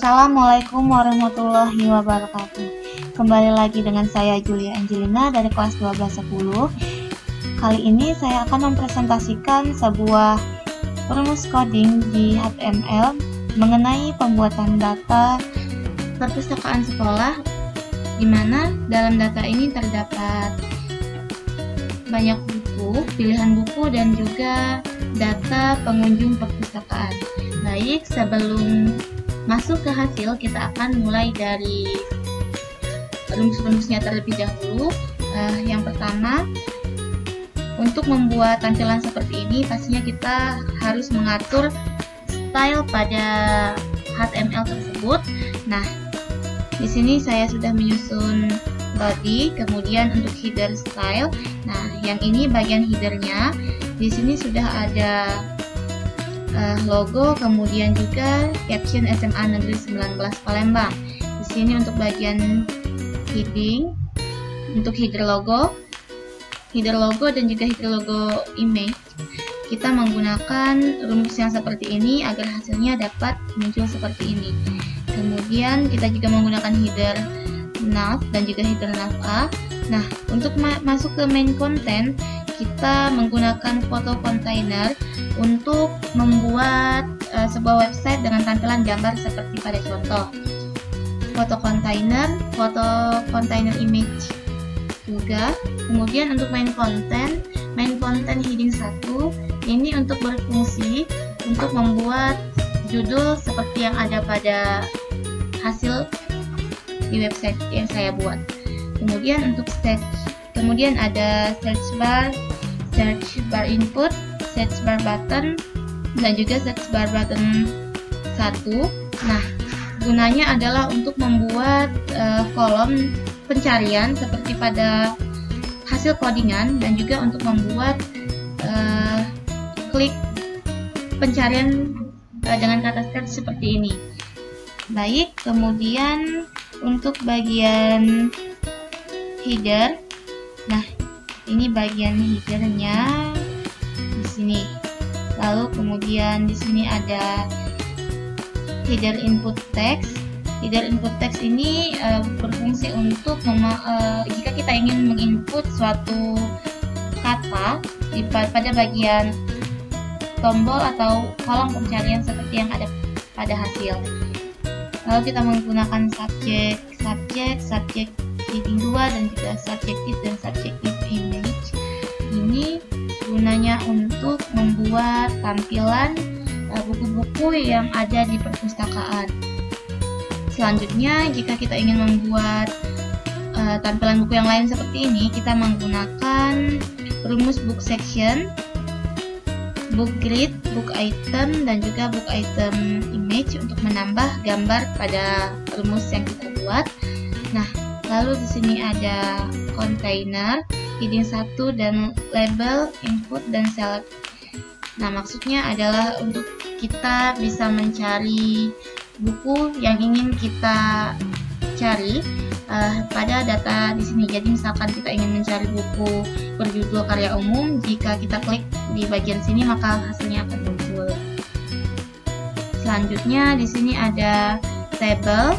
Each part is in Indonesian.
Assalamualaikum warahmatullahi wabarakatuh. Kembali lagi dengan saya Julia Angelina dari kelas 1210. Kali ini saya akan mempresentasikan sebuah rumus coding di HTML mengenai pembuatan data perpustakaan sekolah, di mana dalam data ini terdapat banyak buku, pilihan buku, dan juga data pengunjung perpustakaan. Baik, sebelum masuk ke hasil, kita akan mulai dari rumus-rumusnya terlebih dahulu. Yang pertama, untuk membuat tampilan seperti ini, pastinya kita harus mengatur style pada HTML tersebut. Nah, di sini saya sudah menyusun body, kemudian untuk header style. Nah, yang ini bagian headernya. Di sini sudah ada logo, kemudian juga caption SMA Negeri 19 Palembang. Di sini untuk bagian heading, untuk header logo dan juga header logo image, kita menggunakan rumus yang seperti ini agar hasilnya dapat muncul seperti ini. Kemudian kita juga menggunakan header nav dan juga header nav A. Nah, untuk masuk ke main content, kita menggunakan foto container untuk membuat sebuah website dengan tampilan gambar seperti pada contoh. Foto container image juga. Kemudian untuk main content heading 1 ini untuk berfungsi untuk membuat judul seperti yang ada pada hasil di website yang saya buat. Kemudian untuk kemudian ada search bar input, search bar button, dan juga search bar button 1. Nah, gunanya adalah untuk membuat kolom pencarian seperti pada hasil codingan, dan juga untuk membuat klik pencarian dengan kata search seperti ini. Baik, kemudian untuk bagian header, nah ini bagian headernya di sini. Lalu kemudian di sini ada header input text. Header input text ini berfungsi untuk jika kita ingin menginput suatu kata pada bagian tombol atau kolom pencarian seperti yang ada pada hasil. Lalu kita menggunakan subject heading 2 dan juga subjective dan subjective image. Ini gunanya untuk membuat tampilan buku-buku yang ada di perpustakaan. Selanjutnya, jika kita ingin membuat tampilan buku yang lain seperti ini, kita menggunakan rumus book section, book grid, book item, dan juga book item image untuk menambah gambar pada rumus yang kita buat. Nah, lalu di sini ada container, heading 1, dan label, input, dan select. Nah, maksudnya adalah untuk kita bisa mencari buku yang ingin kita cari pada data di sini. Jadi misalkan kita ingin mencari buku berjudul karya umum, jika kita klik di bagian sini maka hasilnya akan muncul. Selanjutnya di sini ada table.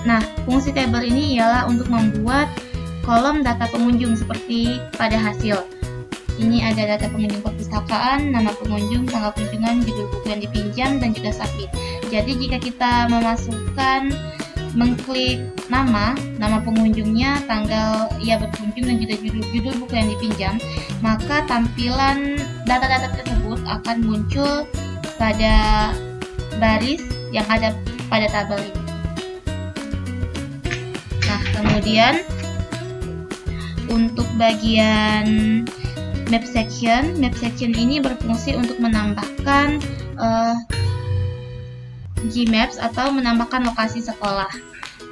Nah, fungsi table ini ialah untuk membuat kolom data pengunjung seperti pada hasil. Ini ada data pengunjung perpustakaan, nama pengunjung, tanggal kunjungan, judul buku yang dipinjam, dan juga submit. Jadi jika kita mengklik nama pengunjungnya, tanggal ia berkunjung, dan juga judul buku yang dipinjam, maka tampilan data-data tersebut akan muncul pada baris yang ada pada tabel ini. Nah, kemudian untuk bagian map section ini berfungsi untuk menambahkan Gmaps atau menambahkan lokasi sekolah.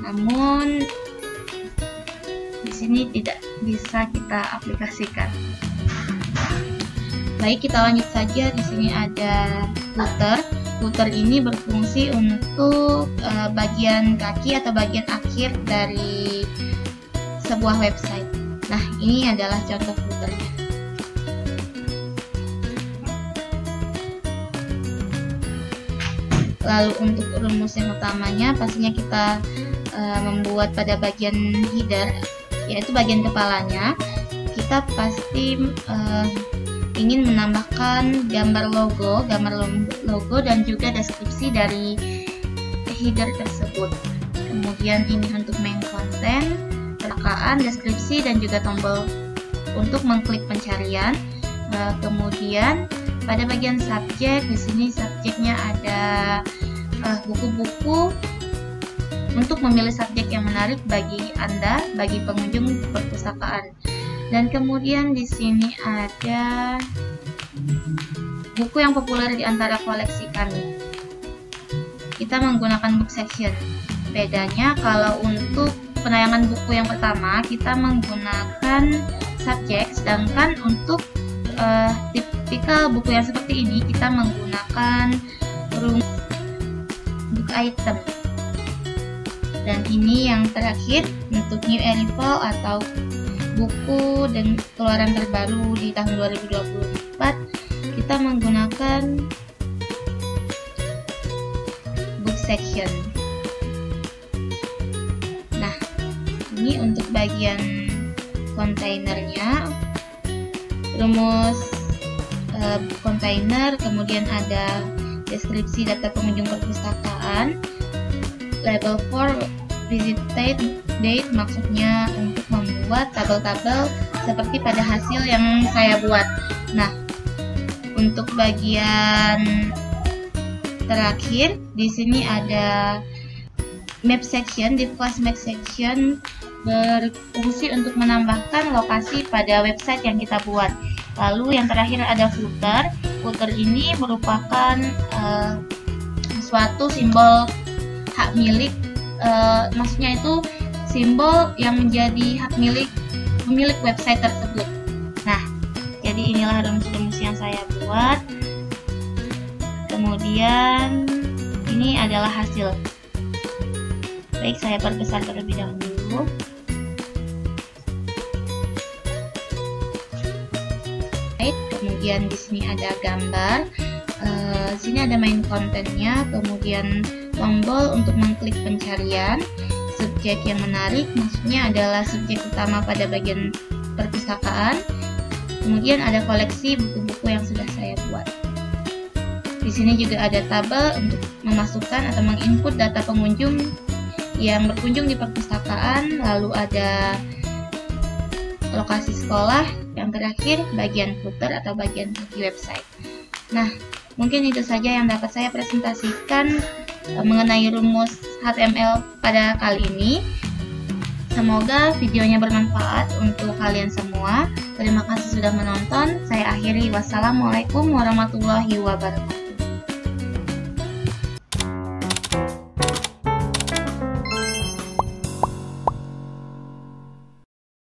Namun di sini tidak bisa kita aplikasikan. Baik, kita lanjut saja. Di sini ada footer. Footer ini berfungsi untuk bagian kaki atau bagian akhir dari sebuah website. Nah, ini adalah contoh footernya. Lalu untuk rumus yang utamanya pastinya kita membuat pada bagian header, yaitu bagian kepalanya. Kita pasti ingin menambahkan gambar logo dan juga deskripsi dari header tersebut. Kemudian ini untuk main content, perkataan, deskripsi, dan juga tombol untuk mengklik pencarian. Kemudian pada bagian subjek, di sini subjeknya ada buku-buku untuk memilih subjek yang menarik bagi Anda, bagi pengunjung perpustakaan. Dan kemudian di sini ada buku yang populer di antara koleksi kami. Kita menggunakan book section. Bedanya kalau untuk penayangan buku yang pertama kita menggunakan subjek, sedangkan untuk tipikal buku yang seperti ini kita menggunakan book item. Dan ini yang terakhir untuk new arrival atau buku dan keluaran terbaru di tahun 2024, kita menggunakan book section. Nah, ini untuk bagian kontainernya, rumus kontainer, kemudian ada deskripsi data pengunjung perpustakaan, label for visit date, maksudnya untuk membuat tabel-tabel seperti pada hasil yang saya buat. Nah, untuk bagian terakhir di sini ada map section. Di kelas map section berfungsi untuk menambahkan lokasi pada website yang kita buat. Lalu yang terakhir ada footer. Footer ini merupakan suatu simbol hak milik, maksudnya itu simbol yang menjadi hak milik pemilik website tersebut. Nah, jadi inilah rumus-rumus yang saya buat. Kemudian ini adalah hasil. Baik, saya perbesar terlebih dahulu. Kemudian di sini ada gambar, di sini ada main kontennya, kemudian tombol untuk mengklik pencarian, subjek yang menarik, maksudnya adalah subjek utama pada bagian perpustakaan. Kemudian ada koleksi buku-buku yang sudah saya buat. Di sini juga ada tabel untuk memasukkan atau menginput data pengunjung yang berkunjung di perpustakaan, lalu ada lokasi sekolah, yang terakhir bagian footer atau bagian di website. Nah, mungkin itu saja yang dapat saya presentasikan mengenai rumus HTML pada kali ini. Semoga videonya bermanfaat untuk kalian semua. Terima kasih sudah menonton. Saya akhiri. Wassalamualaikum warahmatullahi wabarakatuh.